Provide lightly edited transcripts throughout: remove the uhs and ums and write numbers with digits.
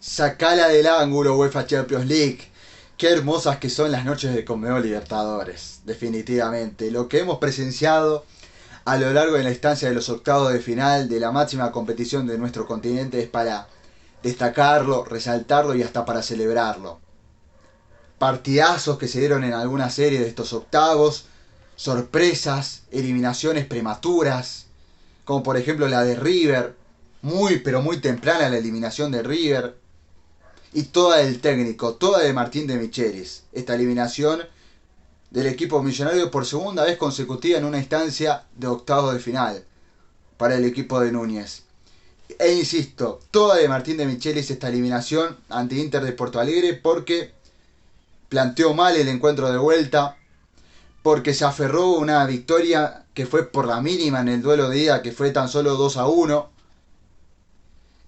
Sacala del ángulo, UEFA Champions League. Qué hermosas que son las noches de Conmebol Libertadores, definitivamente. Lo que hemos presenciado a lo largo de la instancia de los octavos de final de la máxima competición de nuestro continente es para destacarlo, resaltarlo y hasta para celebrarlo. Partidazos que se dieron en alguna serie de estos octavos, sorpresas, eliminaciones prematuras, como por ejemplo la de River, muy pero muy temprana la eliminación de River, y toda del técnico, toda de Martín de Michelis. Esta eliminación del equipo millonario por segunda vez consecutiva en una instancia de octavos de final para el equipo de Núñez. E insisto, toda de Martín de Michelis esta eliminación ante Inter de Porto Alegre porque planteó mal el encuentro de vuelta, porque se aferró a una victoria que fue por la mínima en el duelo de ida, que fue tan solo 2-1,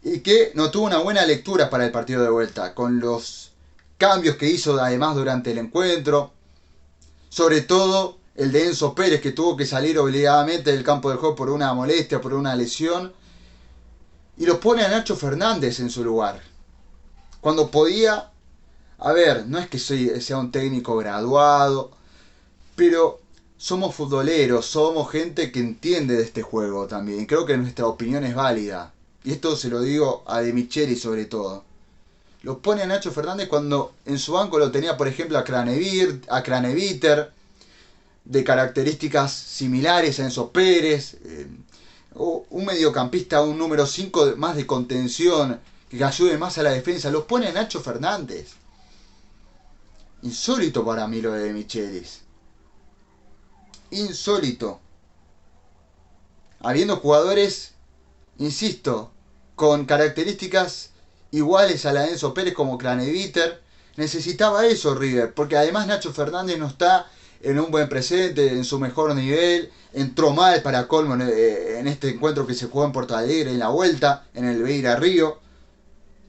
y que no tuvo una buena lectura para el partido de vuelta, con los cambios que hizo además durante el encuentro, sobre todo el de Enzo Pérez, que tuvo que salir obligadamente del campo de juego por una molestia, por una lesión, y lo pone a Nacho Fernández en su lugar, cuando podía. A ver, no es que sea un técnico graduado, pero somos futboleros, somos gente que entiende de este juego también. Creo que nuestra opinión es válida. Y esto se lo digo a De Micheli sobre todo. Lo pone a Nacho Fernández cuando en su banco lo tenía, por ejemplo, a Craneviter, de características similares a Enzo Pérez. Un mediocampista, un número 5 más de contención, que ayude más a la defensa. Lo pone a Nacho Fernández. Insólito para mí lo de Michelis. Insólito. Habiendo jugadores, insisto, con características iguales a la de Enzo Pérez como Craneviter, necesitaba eso River, porque además Nacho Fernández no está en un buen presente, en su mejor nivel, entró mal para colmo en este encuentro que se jugó en Porto Alegre en la vuelta, en el Beira Río,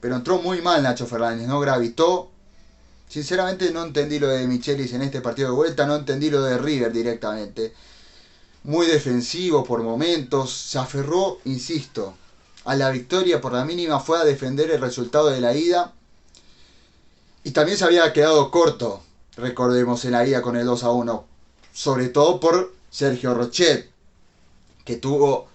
pero entró muy mal Nacho Fernández, no gravitó. Sinceramente no entendí lo de Michelis en este partido de vuelta, no entendí lo de River directamente. Muy defensivo por momentos, se aferró, insisto, a la victoria por la mínima, fue a defender el resultado de la ida. Y también se había quedado corto, recordemos, en la ida con el 2-1. Sobre todo por Sergio Rochet, que tuvo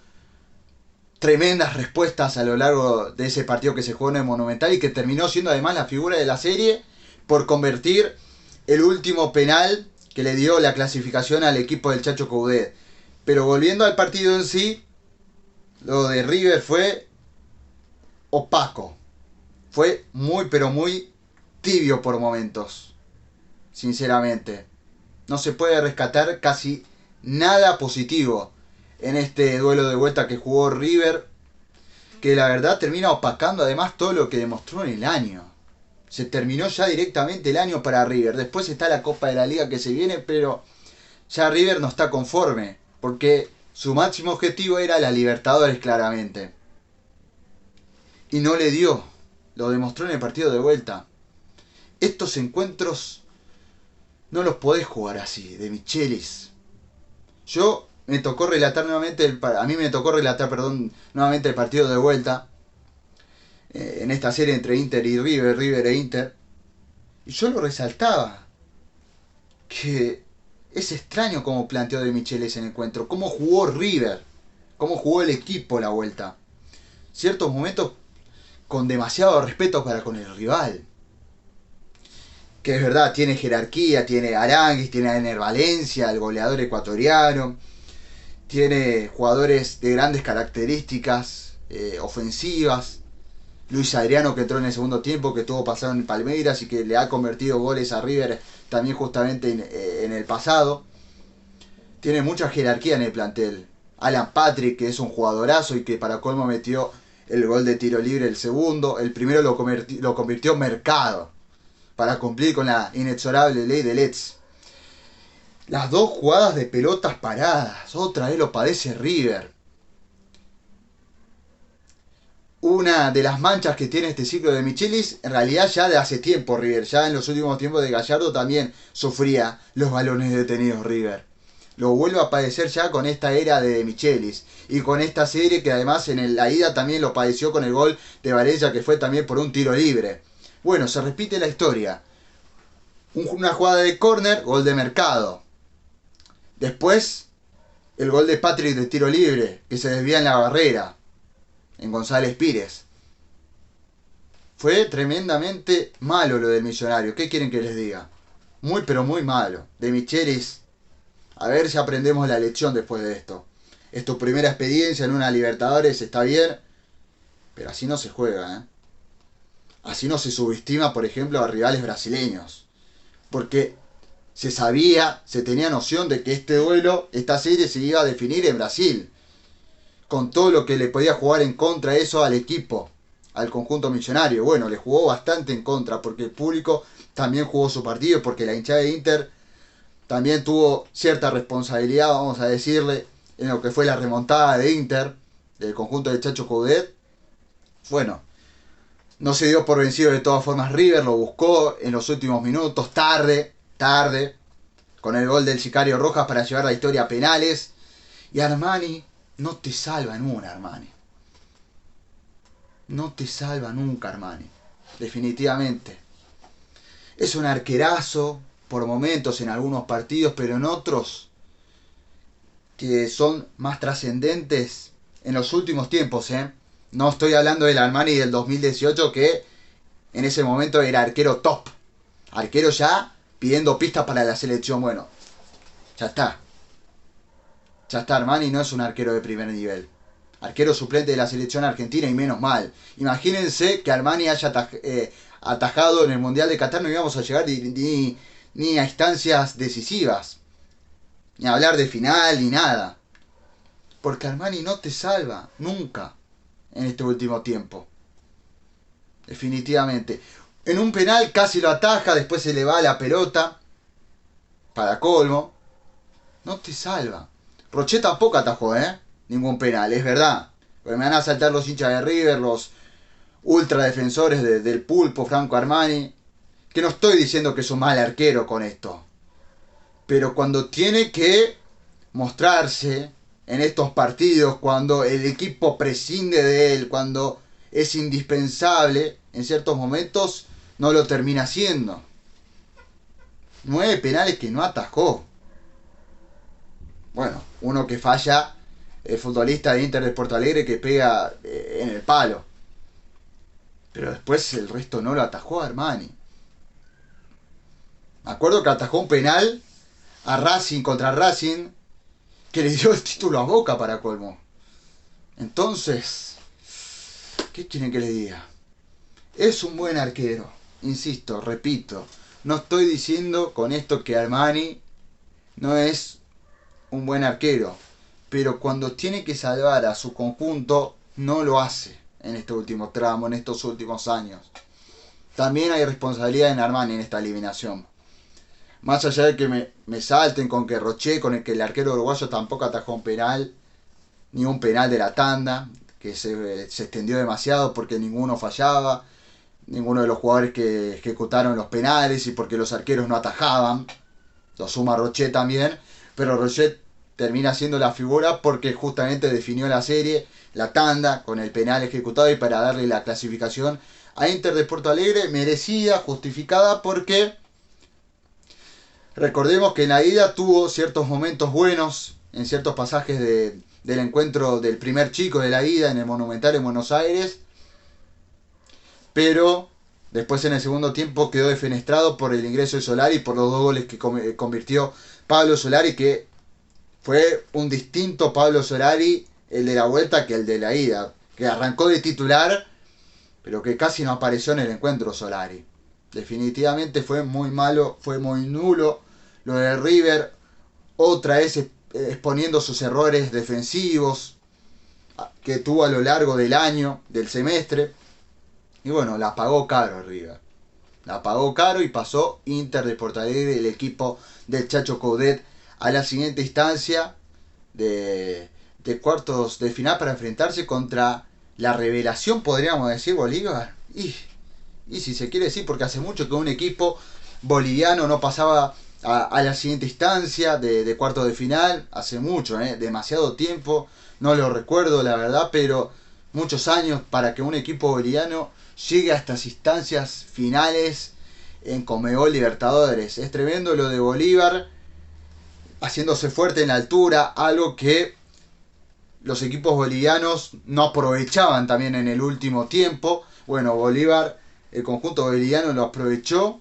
tremendas respuestas a lo largo de ese partido que se jugó en el Monumental y que terminó siendo además la figura de la serie por convertir el último penal que le dio la clasificación al equipo del Chacho Coudet. Pero volviendo al partido en sí, lo de River fue opaco. Fue muy pero muy tibio por momentos. Sinceramente. No se puede rescatar casi nada positivo en este duelo de vuelta que jugó River, que la verdad termina opacando además todo lo que demostró en el año. Se terminó ya directamente el año para River. Después está la Copa de la Liga que se viene, pero ya River no está conforme, porque su máximo objetivo era la Libertadores claramente. Y no le dio. Lo demostró en el partido de vuelta. Estos encuentros no los podés jugar así, de Michelis. A mí me tocó relatar, nuevamente el partido de vuelta en esta serie entre Inter y River, River e Inter. Y yo lo resaltaba, que es extraño cómo planteó De Michelis en el encuentro, cómo jugó River, cómo jugó el equipo la vuelta. Ciertos momentos con demasiado respeto para con el rival. Que es verdad, tiene jerarquía, tiene Aranguis, tiene a Ener Valencia, el goleador ecuatoriano, tiene jugadores de grandes características ofensivas. Luis Adriano, que entró en el segundo tiempo, que estuvo pasado en Palmeiras y que le ha convertido goles a River también justamente en el pasado. Tiene mucha jerarquía en el plantel. Alan Patrick, que es un jugadorazo y que para colmo metió el gol de tiro libre, el segundo. El primero lo convirtió Mercado para cumplir con la inexorable ley de Letts. Las dos jugadas de pelotas paradas, otra vez lo padece River. Una de las manchas que tiene este ciclo de Michelis, en realidad ya de hace tiempo River, ya en los últimos tiempos de Gallardo también sufría los balones detenidos River. lo vuelve a padecer ya con esta era de Michelis. Y con esta serie que además en la ida también lo padeció con el gol de Varela, que fue también por un tiro libre. Bueno, se repite la historia. Una jugada de córner, gol de Mercado. Después, el gol de Patrick de tiro libre, que se desvía en la barrera, en González Pires. Fue tremendamente malo lo del Millonario. ¿Qué quieren que les diga? Muy pero muy malo. De Michelis, a ver si aprendemos la lección después de esto. Es tu primera experiencia en una Libertadores, está bien, pero así no se juega, ¿eh? Así no se subestima, por ejemplo, a rivales brasileños. Porque se sabía, se tenía noción de que este duelo, esta serie se iba a definir en Brasil. Con todo lo que le podía jugar en contra eso al equipo, al conjunto millonario. Bueno, le jugó bastante en contra porque el público también jugó su partido, porque la hinchada de Inter también tuvo cierta responsabilidad, vamos a decirle, en lo que fue la remontada de Inter, del conjunto de Chacho Coudet. Bueno, no se dio por vencido de todas formas River, lo buscó en los últimos minutos, tarde, con el gol del Sicario Rojas para llevar la historia a penales. Y Armani no te salva en una, Armani. No te salva nunca, Armani. Definitivamente. Es un arquerazo por momentos en algunos partidos, pero en otros que son más trascendentes en los últimos tiempos, ¿eh? No estoy hablando del Armani del 2018, que en ese momento era arquero top. Arquero ya pidiendo pistas para la selección. Bueno, ya está. Ya está, Armani no es un arquero de primer nivel. Arquero suplente de la selección argentina y menos mal. Imagínense que Armani haya atajado en el Mundial de Qatar, no íbamos a llegar ni a instancias decisivas. Ni a hablar de final, ni nada. Porque Armani no te salva, nunca, en este último tiempo. Definitivamente. En un penal casi lo ataja, después se le va la pelota. Para colmo. No te salva. Rochet tampoco atajó, ningún penal, es verdad. Porque me van a saltar los hinchas de River, los ultradefensores del pulpo Franco Armani. Que no estoy diciendo que es un mal arquero con esto. Pero cuando tiene que mostrarse en estos partidos, cuando el equipo prescinde de él, cuando es indispensable, en ciertos momentos no lo termina haciendo. 9 penales que no atajó. Bueno, uno que falla, el futbolista de Inter de Porto Alegre que pega en el palo. Pero después el resto no lo atajó Armani. Me acuerdo que atajó un penal a Racing contra Racing que le dio el título a Boca para colmo. Entonces, ¿qué quieren que le diga? Es un buen arquero. Insisto, repito. No estoy diciendo con esto que Armani no es un buen arquero. Pero cuando tiene que salvar a su conjunto, no lo hace en este último tramo, en estos últimos años. También hay responsabilidad en Armani en esta eliminación. Más allá de que me salten con que Rochet, con el que el arquero uruguayo tampoco atajó un penal, ni un penal de la tanda, que se extendió demasiado porque ninguno fallaba, ninguno de los jugadores que ejecutaron los penales y porque los arqueros no atajaban. Lo suma Rochet también, pero Rochet termina siendo la figura porque justamente definió la serie, la tanda, con el penal ejecutado y para darle la clasificación a Inter de Porto Alegre, merecida, justificada, porque recordemos que en la ida tuvo ciertos momentos buenos en ciertos pasajes del encuentro del primer chico de la ida en el Monumental en Buenos Aires, pero después en el segundo tiempo quedó defenestrado por el ingreso de Solari, por los 2 goles que convirtió Pablo Solari, que fue un distinto Pablo Solari el de la vuelta que el de la ida, que arrancó de titular, pero que casi no apareció en el encuentro Solari. Definitivamente fue muy malo, fue muy nulo lo de River, otra vez exponiendo sus errores defensivos que tuvo a lo largo del año, del semestre. Y bueno, la pagó caro River. La pagó caro y pasó Inter de Porto Alegre, el equipo del Chacho Coudet, a la siguiente instancia de cuartos de final para enfrentarse contra la revelación, podríamos decir, Bolívar. Y si se quiere decir, porque hace mucho que un equipo boliviano no pasaba a la siguiente instancia de cuartos de final, hace mucho, demasiado tiempo, no lo recuerdo la verdad, pero muchos años para que un equipo boliviano llegue a estas instancias finales en Conmebol Libertadores. Es tremendo lo de Bolívar, haciéndose fuerte en la altura, algo que los equipos bolivianos no aprovechaban también en el último tiempo. Bueno, Bolívar, el conjunto boliviano lo aprovechó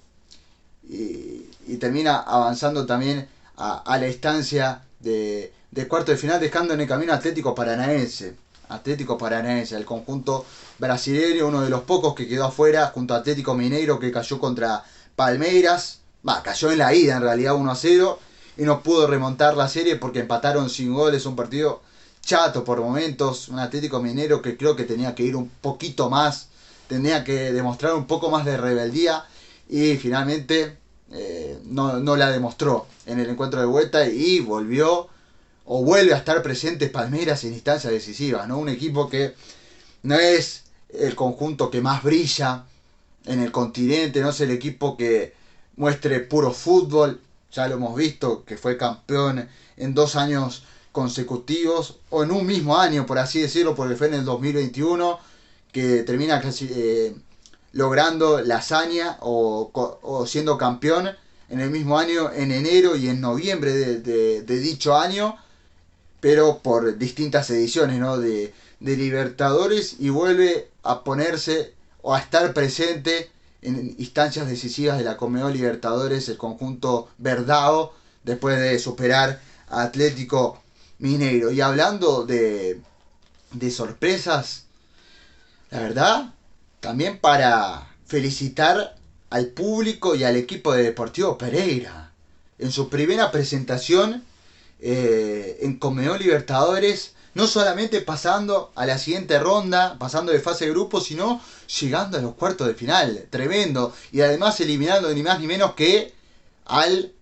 y termina avanzando también a la instancia de cuarto de final, dejando en el camino Atlético Paranaense. Atlético Paranaense, el conjunto brasileño, uno de los pocos que quedó afuera, junto a Atlético Mineiro, que cayó contra Palmeiras. Cayó en la ida en realidad 1-0 y no pudo remontar la serie porque empataron sin goles, un partido chato por momentos, un Atlético Mineiro que creo que tenía que ir un poquito más, tenía que demostrar un poco más de rebeldía y finalmente no la demostró en el encuentro de vuelta y vuelve a estar presente Palmeiras en instancias decisivas, ¿no? Un equipo que no es el conjunto que más brilla en el continente, no es el equipo que muestre puro fútbol, ya lo hemos visto, que fue campeón en 2 años consecutivos, o en un mismo año, por así decirlo, porque fue en el 2021, que termina logrando la hazaña o siendo campeón en el mismo año, en enero y en noviembre de dicho año, pero por distintas ediciones, ¿no? de Libertadores, y vuelve a ponerse o a estar presente en instancias decisivas de la Conmebol Libertadores, el conjunto verdao, después de superar a Atlético Mineiro. Y hablando de sorpresas, la verdad, también para felicitar al público y al equipo de Deportivo Pereira. En su primera presentación en Conmebol Libertadores, no solamente pasando a la siguiente ronda, pasando de fase de grupo, sino llegando a los cuartos de final. Tremendo. Y además eliminando ni más ni menos que al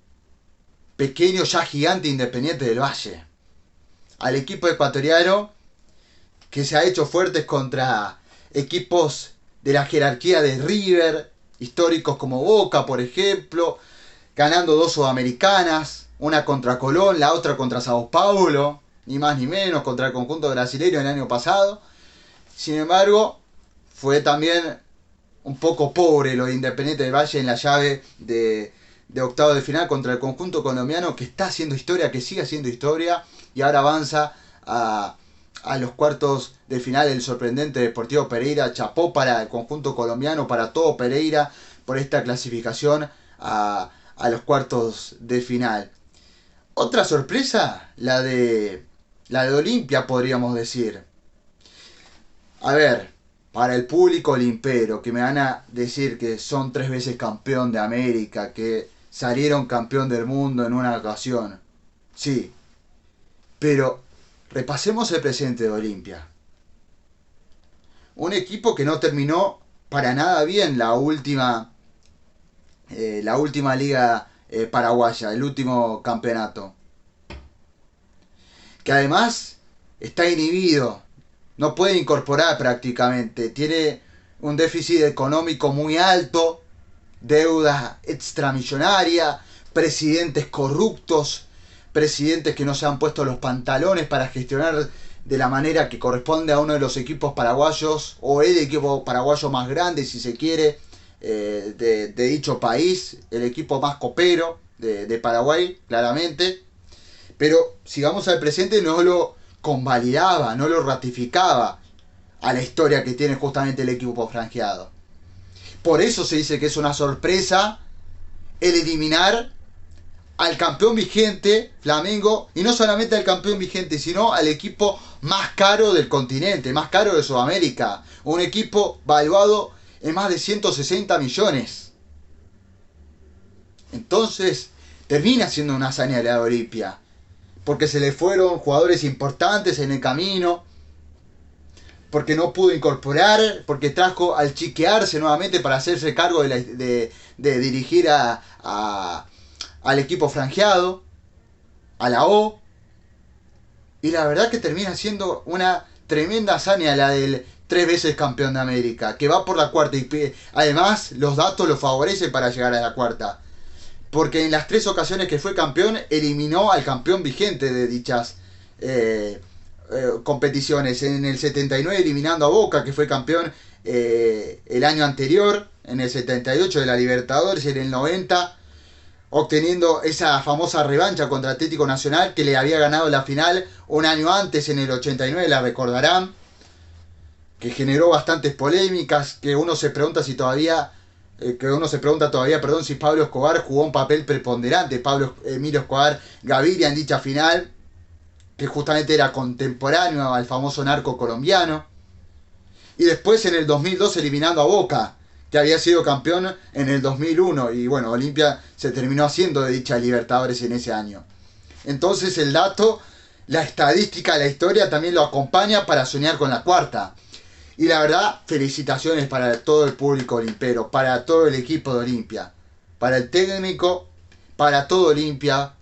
pequeño ya gigante Independiente del Valle. Al equipo ecuatoriano que se ha hecho fuertes contra equipos de la jerarquía de River, históricos como Boca, por ejemplo, ganando 2 sudamericanas, una contra Colón, la otra contra Sao Paulo, ni más ni menos, contra el conjunto brasileño el año pasado. Sin embargo, fue también un poco pobre lo de Independiente del Valle en la llave de octavo de final contra el conjunto colombiano, que está haciendo historia, que sigue haciendo historia, y ahora avanza a los cuartos de final el sorprendente Deportivo Pereira. Chapó para el conjunto colombiano, para todo Pereira, por esta clasificación a los cuartos de final. Otra sorpresa, la de Olimpia, podríamos decir. A ver, para el público olimpero, que me van a decir que son 3 veces campeón de América, que salieron campeón del mundo en una ocasión. Sí, pero repasemos el presente de Olimpia. Un equipo que no terminó para nada bien la última liga paraguaya, el último campeonato. Que además está inhibido, no puede incorporar prácticamente, tiene un déficit económico muy alto, deuda extramillonaria, presidentes corruptos, presidentes que no se han puesto los pantalones para gestionar de la manera que corresponde a uno de los equipos paraguayos, o el equipo paraguayo más grande, si se quiere, de dicho país, el equipo más copero de Paraguay, claramente. Pero sigamos al presente, no lo convalidaba, no lo ratificaba a la historia que tiene justamente el equipo franjeado. Por eso se dice que es una sorpresa el eliminar al campeón vigente, Flamengo, y no solamente al campeón vigente, sino al equipo más caro del continente, más caro de Sudamérica. Un equipo valuado en más de 160 millones. Entonces, termina siendo una hazaña de la Olimpia, porque se le fueron jugadores importantes en el camino, porque no pudo incorporar, porque trajo al Chiquearse nuevamente para hacerse cargo de dirigir al equipo franjeado, a la O. Y la verdad que termina siendo una tremenda hazaña la del 3 veces campeón de América, que va por la cuarta, y además los datos lo favorecen para llegar a la cuarta. porque en las 3 ocasiones que fue campeón eliminó al campeón vigente de dichas competiciones. En el 79 eliminando a Boca, que fue campeón el año anterior, en el 78 de la Libertadores, y en el 90 obteniendo esa famosa revancha contra Atlético Nacional, que le había ganado la final un año antes, en el 89, la recordarán, que generó bastantes polémicas, que uno se pregunta todavía, perdón, si Pablo Escobar jugó un papel preponderante. Pablo Emilio Escobar Gaviria en dicha final, que justamente era contemporáneo al famoso narco colombiano. Y después en el 2002 eliminando a Boca, que había sido campeón en el 2001. Y bueno, Olimpia se terminó haciendo de dicha Libertadores en ese año. Entonces el dato, la estadística, la historia también lo acompaña para soñar con la cuarta. Y la verdad, felicitaciones para todo el público olimpero, para todo el equipo de Olimpia, para el técnico, para todo Olimpia,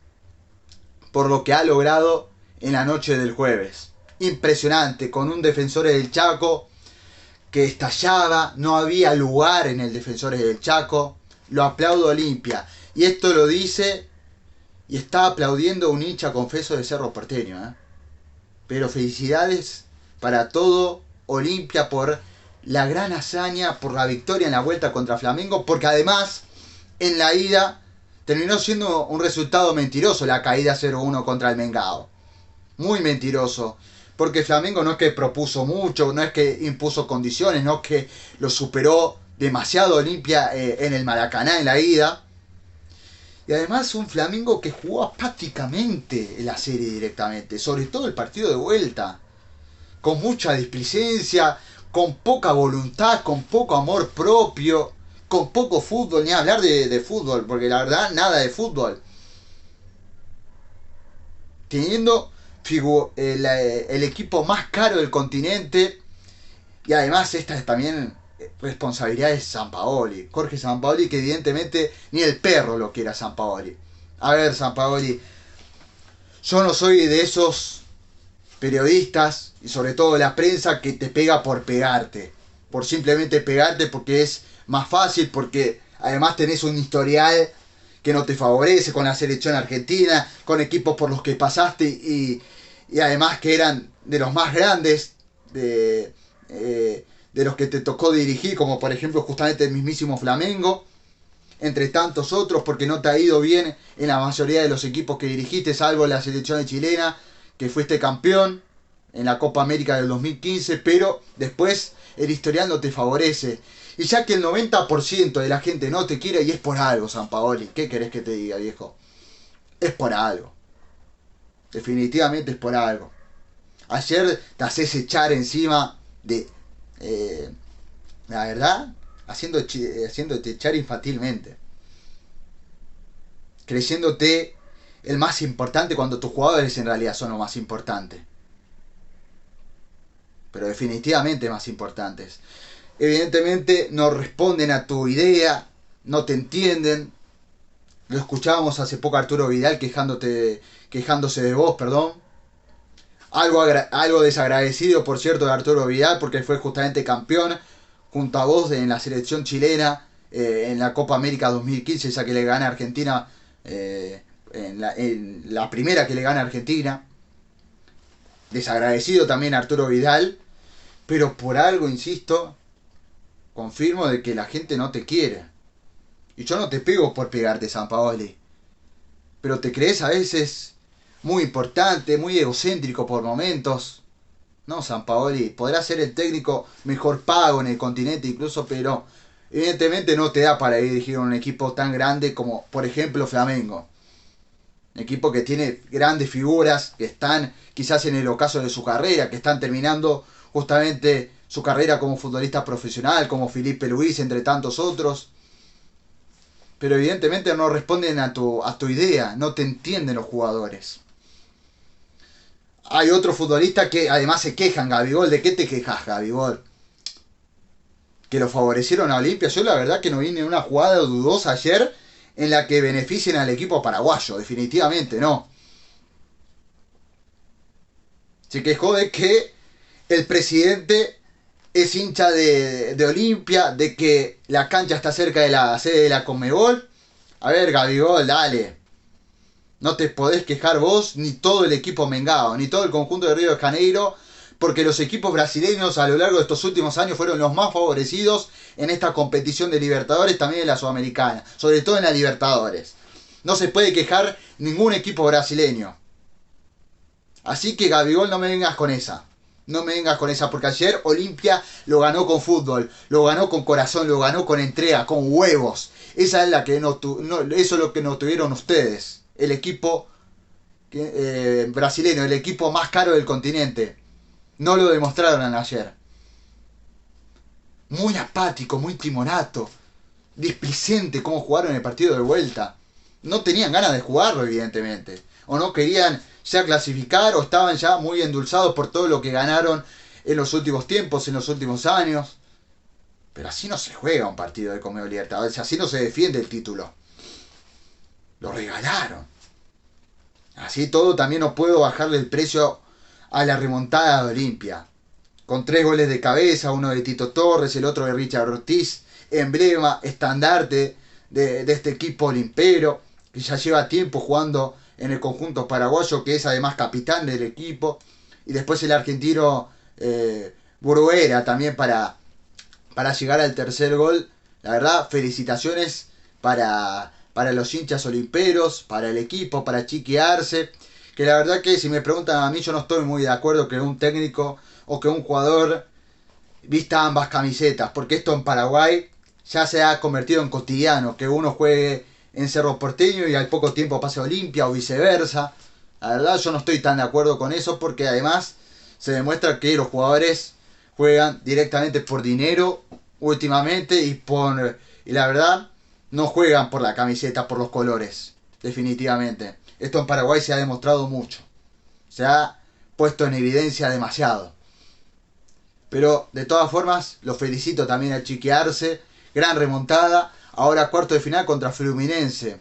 por lo que ha logrado en la noche del jueves. Impresionante, con un Defensores del Chaco que estallaba, no había lugar en el Defensores del Chaco. Lo aplaudo Olimpia. Y esto lo dice y está aplaudiendo un hincha confeso de Cerro Porteño. Pero felicidades para todo Olimpia por la gran hazaña, por la victoria en la vuelta contra Flamengo, porque además en la ida terminó siendo un resultado mentiroso, la caída 0-1 contra el Mengao. Muy mentiroso, porque Flamengo no es que propuso mucho, no es que impuso condiciones, no es que lo superó demasiado Olimpia en el Maracaná en la ida. Y además un Flamengo que jugó apáticamente en la serie directamente, sobre todo el partido de vuelta, con mucha displicencia, con poca voluntad, con poco amor propio, con poco fútbol, ni hablar de fútbol, porque la verdad nada de fútbol. Teniendo el equipo más caro del continente, y además esta es también responsabilidad de Sampaoli, Jorge Sampaoli, que evidentemente ni el perro lo quiere a Sampaoli. A ver, Sampaoli, yo no soy de esos periodistas y sobre todo la prensa que te pega por pegarte, por simplemente pegarte porque es más fácil, porque además tenés un historial que no te favorece con la selección argentina, con equipos por los que pasaste y además que eran de los más grandes de los que te tocó dirigir, como por ejemplo justamente el mismísimo Flamengo, entre tantos otros, porque no te ha ido bien en la mayoría de los equipos que dirigiste, salvo la selección chilena, que fuiste campeón en la Copa América del 2015, pero después el historial no te favorece. Y ya que el 90% de la gente no te quiere, y es por algo, Sampaoli, ¿qué querés que te diga, viejo? Es por algo. Definitivamente es por algo. Ayer te haces echar encima de... la verdad, haciéndote echar infantilmente. Creyéndote el más importante cuando tus jugadores en realidad son los más importantes. Pero definitivamente más importantes. Evidentemente no responden a tu idea, no te entienden. Lo escuchábamos hace poco a Arturo Vidal quejándose de vos, perdón. Algo desagradecido, por cierto, de Arturo Vidal, porque fue justamente campeón junto a vos en la selección chilena en la Copa América 2015, esa que le gana a Argentina, en la primera que le gana a Argentina. Desagradecido también Arturo Vidal, pero por algo, insisto, confirmo de que la gente no te quiere. Y yo no te pego por pegarte, Sampaoli, pero te crees a veces muy importante, muy egocéntrico por momentos. No, Sampaoli, podrá ser el técnico mejor pago en el continente incluso, pero evidentemente no te da para dirigir un equipo tan grande como, por ejemplo, Flamengo. Un equipo que tiene grandes figuras, que están quizás en el ocaso de su carrera, que están terminando justamente su carrera como futbolista profesional, como Felipe Luis, entre tantos otros. Pero evidentemente no responden a tu idea, no te entienden los jugadores. Hay otros futbolistas que además se quejan, Gabigol. ¿De qué te quejas, Gabigol? Que lo favorecieron a Olimpia. Yo la verdad que no vi ni una jugada dudosa ayer en la que beneficien al equipo paraguayo. Definitivamente no. Se quejó de que el presidente es hincha de Olimpia, de que la cancha está cerca de la sede de la Conmebol. A ver, Gabigol, dale. No te podés quejar vos, ni todo el equipo Mengao, ni todo el conjunto de Río de Janeiro, porque los equipos brasileños a lo largo de estos últimos años fueron los más favorecidos en esta competición de Libertadores, también en la Sudamericana, sobre todo en la Libertadores. No se puede quejar ningún equipo brasileño. Así que Gabigol, no me vengas con esa. No me vengas con esa, porque ayer Olimpia lo ganó con fútbol, lo ganó con corazón, lo ganó con entrega, con huevos. Esa es la que eso es lo que no tuvieron ustedes. El equipo brasileño, el equipo más caro del continente. No lo demostraron ayer. Muy apático, muy timorato. Displicente cómo jugaron el partido de vuelta. No tenían ganas de jugarlo, evidentemente. O no querían ya clasificar, o estaban ya muy endulzados por todo lo que ganaron en los últimos tiempos, en los últimos años. Pero así no se juega un partido de Conmebol Libertadores, así no se defiende el título. Lo regalaron. Así todo también no puedo bajarle el precio a la remontada de Olimpia. Con 3 goles de cabeza, uno de Tito Torres, el otro de Richard Ortiz, emblema, estandarte de este equipo olimpero, que ya lleva tiempo jugando en el conjunto paraguayo, que es además capitán del equipo. Y después el argentino Bruguera también para llegar al tercer gol. La verdad, felicitaciones para los hinchas olimperos, para el equipo, para Chiqui Arce. Que la verdad que si me preguntan a mí, yo no estoy muy de acuerdo que un técnico o que un jugador vista ambas camisetas, porque esto en Paraguay ya se ha convertido en cotidiano, que uno juegue en Cerro Porteño y al poco tiempo pase a Olimpia o viceversa. La verdad yo no estoy tan de acuerdo con eso, porque además se demuestra que los jugadores juegan directamente por dinero últimamente y la verdad no juegan por la camiseta, por los colores, definitivamente. Esto en Paraguay se ha demostrado mucho, se ha puesto en evidencia demasiado. Pero de todas formas, los felicito también al Chiqui Arce. Gran remontada. Ahora cuarto de final contra Fluminense.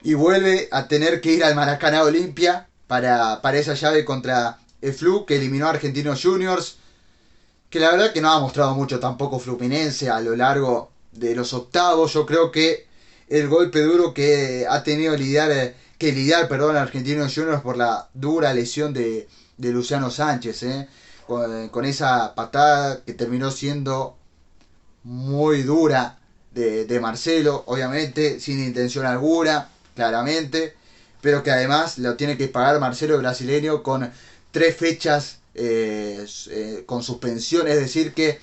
Y vuelve a tener que ir al Maracaná Olimpia para esa llave contra el Flu, que eliminó a Argentinos Juniors. Que la verdad que no ha mostrado mucho tampoco Fluminense a lo largo de los octavos. Yo creo que el golpe duro que ha tenido que lidiar Argentinos Juniors por la dura lesión de Luciano Sánchez, con esa patada que terminó siendo muy dura de Marcelo, obviamente, sin intención alguna, claramente, pero que además lo tiene que pagar Marcelo, el brasileño, con 3 fechas con suspensión. Es decir que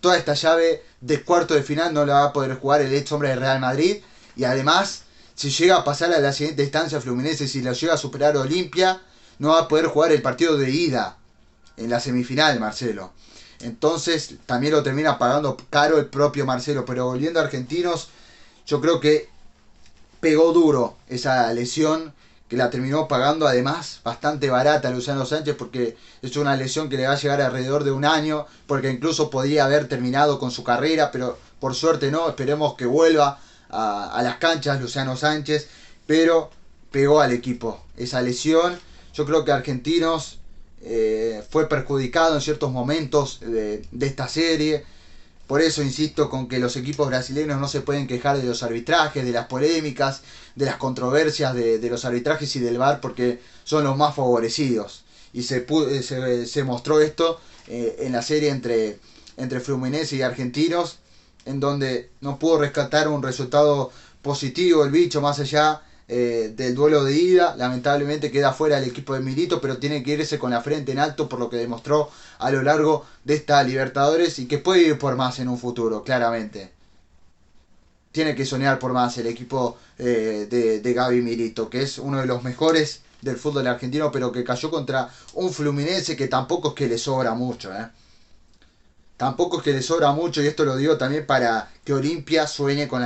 toda esta llave de cuarto de final no la va a poder jugar el ex hombre del Real Madrid, y además si llega a pasar a la siguiente instancia Fluminense, si lo llega a superar Olimpia, no va a poder jugar el partido de ida en la semifinal Marcelo. Entonces también lo termina pagando caro el propio Marcelo. Pero volviendo a Argentinos, yo creo que pegó duro esa lesión, que la terminó pagando además bastante barata a Luciano Sánchez, porque es una lesión que le va a llegar alrededor de un año, porque incluso podría haber terminado con su carrera, pero por suerte no. Esperemos que vuelva a las canchas Luciano Sánchez, pero pegó al equipo esa lesión. Yo creo que Argentinos fue perjudicado en ciertos momentos de esta serie. Por eso insisto con que los equipos brasileños no se pueden quejar de los arbitrajes, de las polémicas, de las controversias de los arbitrajes y del VAR, porque son los más favorecidos. Y se mostró esto en la serie entre Fluminense y Argentinos, en donde no pudo rescatar un resultado positivo el bicho, más allá del duelo de ida. Lamentablemente queda fuera el equipo de Milito, pero tiene que irse con la frente en alto por lo que demostró a lo largo de esta Libertadores, y que puede ir por más en un futuro, claramente. Tiene que soñar por más el equipo de Gaby Milito, que es uno de los mejores del fútbol argentino, pero que cayó contra un Fluminense que tampoco es que le sobra mucho, Tampoco es que le sobra mucho, y esto lo digo también para que Olimpia sueñe con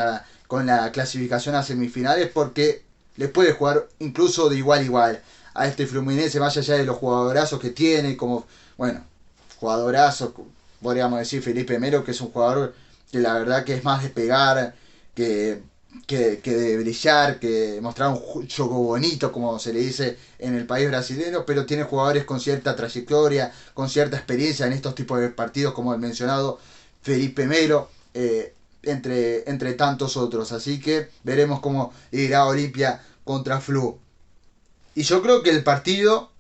la clasificación a semifinales, porque le puede jugar incluso de igual a igual a este Fluminense, más allá de los jugadorazos que tiene, como, bueno, jugadorazos, podríamos decir Felipe Melo, que es un jugador que la verdad que es más de pegar que de brillar, que mostrar un juego bonito, como se le dice en el país brasileño, pero tiene jugadores con cierta trayectoria, con cierta experiencia en estos tipos de partidos, como el mencionado Felipe Melo. entre tantos otros. Así que veremos cómo irá Olimpia contra Flu. Y yo creo que el partido,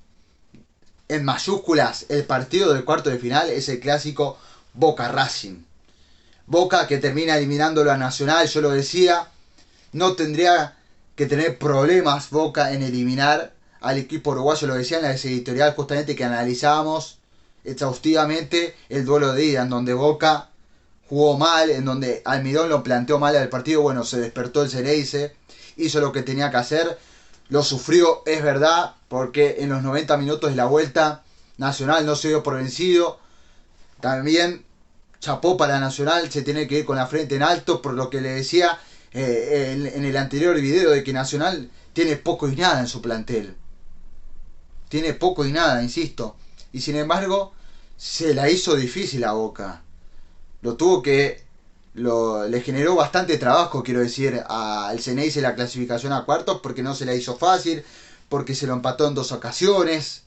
en mayúsculas, el partido del cuarto de final es el clásico Boca Racing. Boca que termina eliminándolo a Nacional, yo lo decía, no tendría que tener problemas Boca en eliminar al equipo uruguayo, lo decía en la editorial justamente que analizábamos exhaustivamente el duelo de ida, en donde Boca jugó mal, en donde Almirón lo planteó mal al partido, bueno, se despertó el Ceneice, hizo lo que tenía que hacer, lo sufrió, es verdad, porque en los 90 minutos de la vuelta Nacional no se dio por vencido, también chapó para Nacional, se tiene que ir con la frente en alto, por lo que le decía en el anterior video de que Nacional tiene poco y nada en su plantel. Tiene poco y nada, insisto. Y sin embargo, se la hizo difícil a Boca. Le generó bastante trabajo, quiero decir, al Ceneice la clasificación a cuartos, porque no se la hizo fácil, porque se lo empató en 2 ocasiones.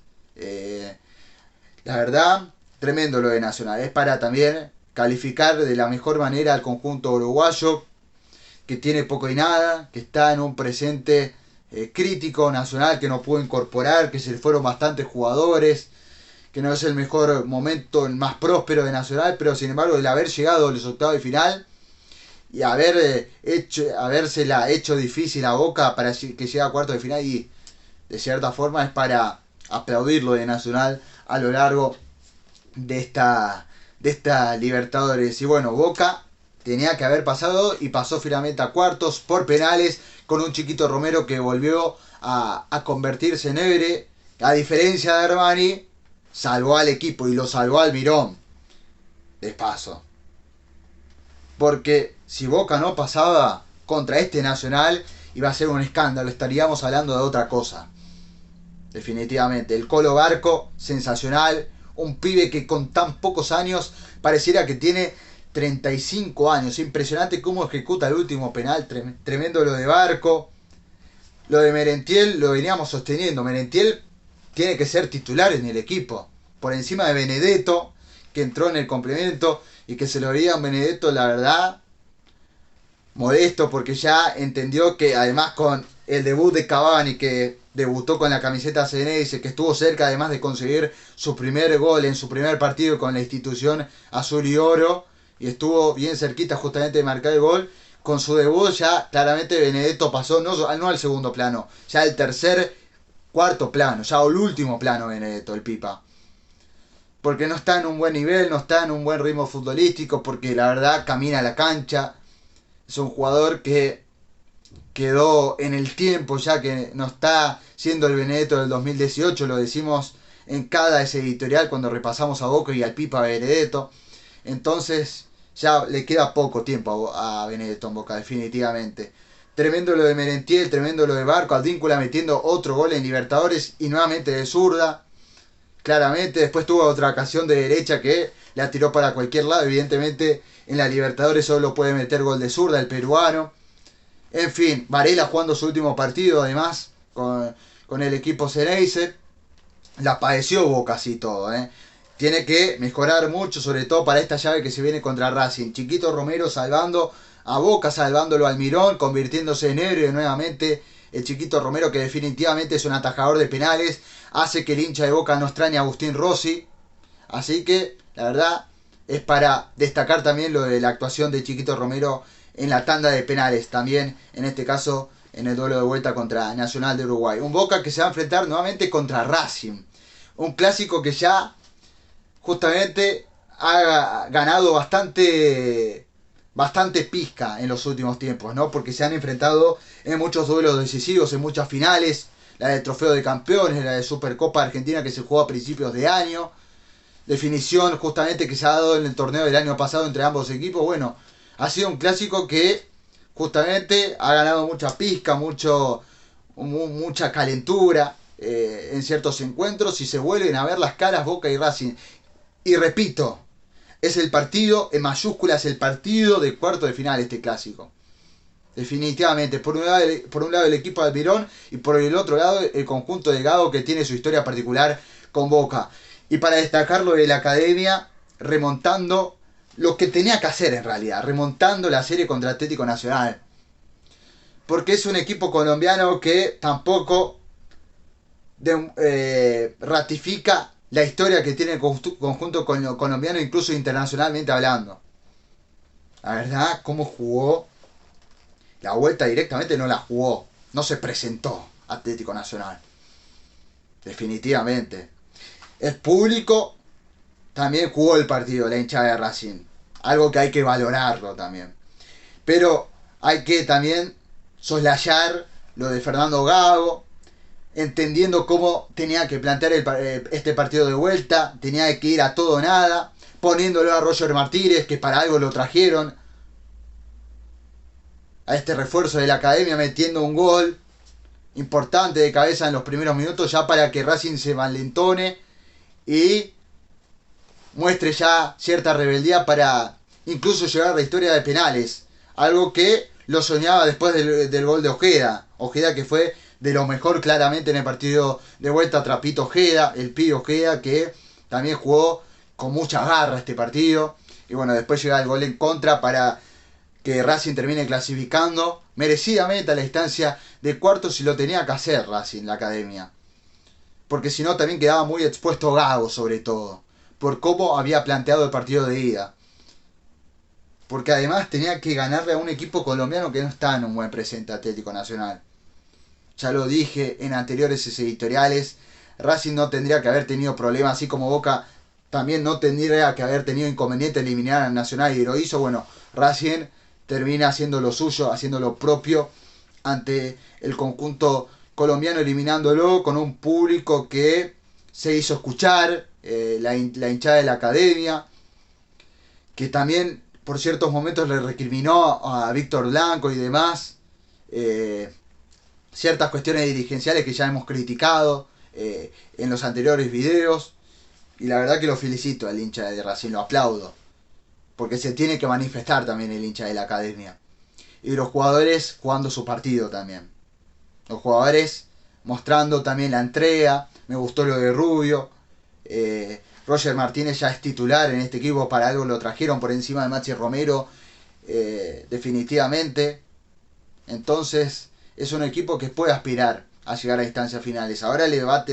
La verdad, tremendo lo de Nacional. Es para también calificar de la mejor manera al conjunto uruguayo, que tiene poco y nada, que está en un presente crítico. Nacional que no pudo incorporar, que se le fueron bastantes jugadores, que no es el mejor momento, el más próspero de Nacional, pero sin embargo el haber llegado a los octavos de final y habérsela hecho difícil a Boca para que llegue a cuartos de final, y de cierta forma es para aplaudirlo de Nacional a lo largo de esta Libertadores. Y bueno, Boca tenía que haber pasado y pasó finalmente a cuartos por penales con un Chiquito Romero que volvió a convertirse en héroe. A diferencia de Armani, salvó al equipo y lo salvó Almirón. De paso. Porque si Boca no pasaba contra este Nacional, iba a ser un escándalo. Estaríamos hablando de otra cosa. Definitivamente. El Colo Barco, sensacional. Un pibe que con tan pocos años pareciera que tiene 35 años. Impresionante cómo ejecuta el último penal. Tremendo lo de Barco. Lo de Merentiel lo veníamos sosteniendo. Merentiel tiene que ser titular en el equipo. Por encima de Benedetto, que entró en el complemento y que se lo veía a Benedetto, la verdad, molesto, porque ya entendió que además con el debut de Cavani, que debutó con la camiseta Ceneice, que estuvo cerca además de conseguir su primer gol en su primer partido con la institución azul y oro, y estuvo bien cerquita justamente de marcar el gol. Con su debut ya claramente Benedetto pasó no al segundo plano, ya al tercer, cuarto plano, ya al último plano Benedetto, el Pipa. Porque no está en un buen nivel, no está en un buen ritmo futbolístico, porque la verdad camina a la cancha. Es un jugador que quedó en el tiempo, ya que no está siendo el Benedetto del 2018, lo decimos en cada editorial cuando repasamos a Boca y al Pipa Benedetto. Entonces ya le queda poco tiempo a Benedetto en Boca, definitivamente. Tremendo lo de Merentiel, tremendo lo de Barco, Advíncula metiendo otro gol en Libertadores y nuevamente de zurda. Claramente, después tuvo otra ocasión de derecha que la tiró para cualquier lado. Evidentemente, en la Libertadores solo puede meter gol de zurda el peruano. En fin, Varela jugando su último partido, además, con el equipo Ceneice. La padeció Boca así todo, Tiene que mejorar mucho, sobre todo para esta llave que se viene contra Racing. Chiquito Romero salvando a Boca, salvándolo a Almirón, convirtiéndose en héroe nuevamente. El Chiquito Romero, que definitivamente es un atajador de penales, hace que el hincha de Boca no extrañe a Agustín Rossi. Así que, la verdad, es para destacar también lo de la actuación de Chiquito Romero en la tanda de penales. También, en este caso, en el duelo de vuelta contra Nacional de Uruguay. Un Boca que se va a enfrentar nuevamente contra Racing. Un clásico que ya, justamente, ha ganado bastante pizca en los últimos tiempos, ¿no? Porque se han enfrentado en muchos duelos decisivos, en muchas finales, la del Trofeo de Campeones, la de Supercopa Argentina que se jugó a principios de año, definición justamente que se ha dado en el torneo del año pasado entre ambos equipos. Bueno, ha sido un clásico que justamente ha ganado mucha pizca, mucha calentura en ciertos encuentros, y se vuelven a ver las caras Boca y Racing. Y repito, es el partido, en mayúsculas, el partido de cuarto de final este clásico. Definitivamente, por un lado el equipo de Almirón y por el otro lado el conjunto de Gago, que tiene su historia particular con Boca. Y para destacar lo de la academia, remontando lo que tenía que hacer en realidad, remontando la serie contra Atlético Nacional. Porque es un equipo colombiano que tampoco ratifica la historia que tiene el conjunto colombiano, incluso internacionalmente hablando. La verdad, cómo jugó la vuelta directamente, no la jugó, no se presentó Atlético Nacional. Definitivamente. El público también jugó el partido, la hinchada de Racing. Algo que hay que valorarlo también. Pero hay que también soslayar lo de Fernando Gago, entendiendo cómo tenía que plantear este partido de vuelta. Tenía que ir a todo o nada, poniéndolo a Roger Martínez, que para algo lo trajeron, a este refuerzo de la academia, metiendo un gol importante de cabeza en los primeros minutos, ya para que Racing se valentone y muestre ya cierta rebeldía para incluso llegar a la historia de penales. Algo que lo soñaba después del gol de Ojeda. Ojeda, que fue de lo mejor claramente en el partido de vuelta, Trapito Ojeda, el pibe Ojeda, que también jugó con mucha garra este partido. Y bueno, después llega el gol en contra para que Racing termine clasificando merecidamente a la instancia de cuartos, y lo tenía que hacer Racing, la academia. Porque si no también quedaba muy expuesto Gago, sobre todo, por cómo había planteado el partido de ida. Porque además tenía que ganarle a un equipo colombiano que no está en un buen presente, Atlético Nacional. Ya lo dije en anteriores editoriales, Racing no tendría que haber tenido problemas, así como Boca también no tendría que haber tenido inconveniente en eliminar al Nacional, y lo hizo. Bueno, Racing termina haciendo lo suyo, haciendo lo propio ante el conjunto colombiano, eliminándolo con un público que se hizo escuchar, la hinchada de la academia, que también por ciertos momentos le recriminó a Víctor Blanco y demás ciertas cuestiones dirigenciales que ya hemos criticado en los anteriores videos. Y la verdad que lo felicito al hincha de Racing, lo aplaudo, porque se tiene que manifestar también el hincha de la academia. Y los jugadores jugando su partido también. Los jugadores mostrando también la entrega. Me gustó lo de Rubio. Roger Martínez ya es titular en este equipo, para algo lo trajeron por encima de Maxi Romero, definitivamente. Entonces es un equipo que puede aspirar a llegar a instancias finales. Ahora le va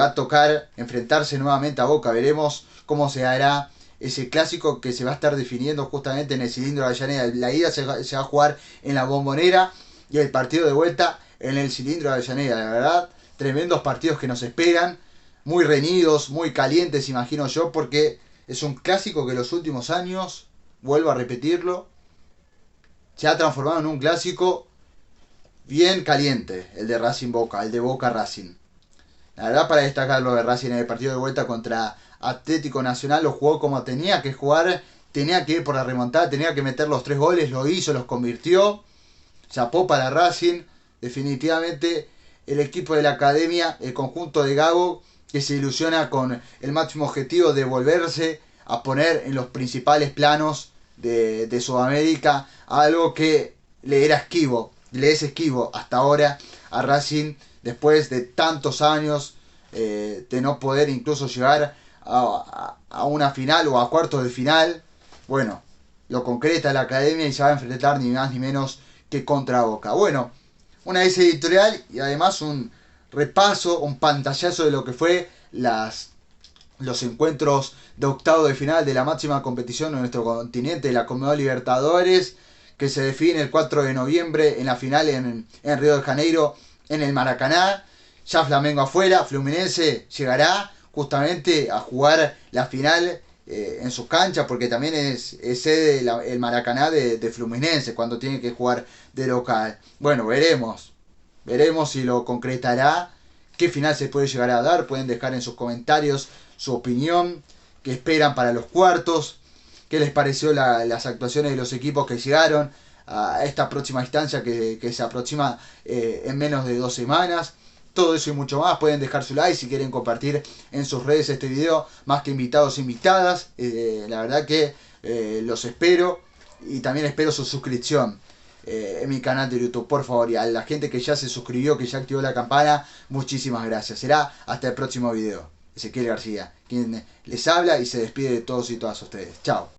a tocar enfrentarse nuevamente a Boca. Veremos cómo se hará ese clásico que se va a estar definiendo justamente en el Cilindro de Avellaneda. La ida se va a jugar en la Bombonera y el partido de vuelta en el Cilindro de Avellaneda. La verdad, tremendos partidos que nos esperan, muy reñidos, muy calientes, imagino yo, porque es un clásico que en los últimos años, vuelvo a repetirlo, se ha transformado en un clásico bien caliente, el de Racing Boca, el de Boca Racing. La verdad, para destacar lo de Racing en el partido de vuelta contra Atlético Nacional, lo jugó como tenía que jugar, tenía que ir por la remontada, tenía que meter los 3 goles, lo hizo, los convirtió. Chapó para Racing, definitivamente el equipo de la academia, el conjunto de Gago, que se ilusiona con el máximo objetivo de volverse a poner en los principales planos de Sudamérica, algo que le es esquivo hasta ahora a Racing, después de tantos años de no poder incluso llegar a una final o a cuartos de final. Bueno, lo concreta la academia y se va a enfrentar ni más ni menos que contra Boca. Bueno, una vez editorial y además un repaso, un pantallazo de lo que fue los encuentros de octavo de final de la máxima competición de nuestro continente, la Conmebol Libertadores, que se define el 4 de noviembre en la final en Río de Janeiro, en el Maracaná. Ya Flamengo afuera, Fluminense llegará justamente a jugar la final en sus canchas, porque también es sede el Maracaná de Fluminense cuando tiene que jugar de local. Bueno, veremos si lo concretará, qué final se puede llegar a dar. Pueden dejar en sus comentarios su opinión, qué esperan para los cuartos, qué les pareció las actuaciones de los equipos que llegaron a esta próxima instancia que se aproxima en menos de 2 semanas. Todo eso y mucho más. Pueden dejar su like si quieren compartir en sus redes este video. Más que invitados e invitadas. La verdad que los espero. Y también espero su suscripción en mi canal de YouTube, por favor. Y a la gente que ya se suscribió, que ya activó la campana, muchísimas gracias. Será hasta el próximo video. Ezequiel García, quien les habla y se despide de todos y todas ustedes. Chao.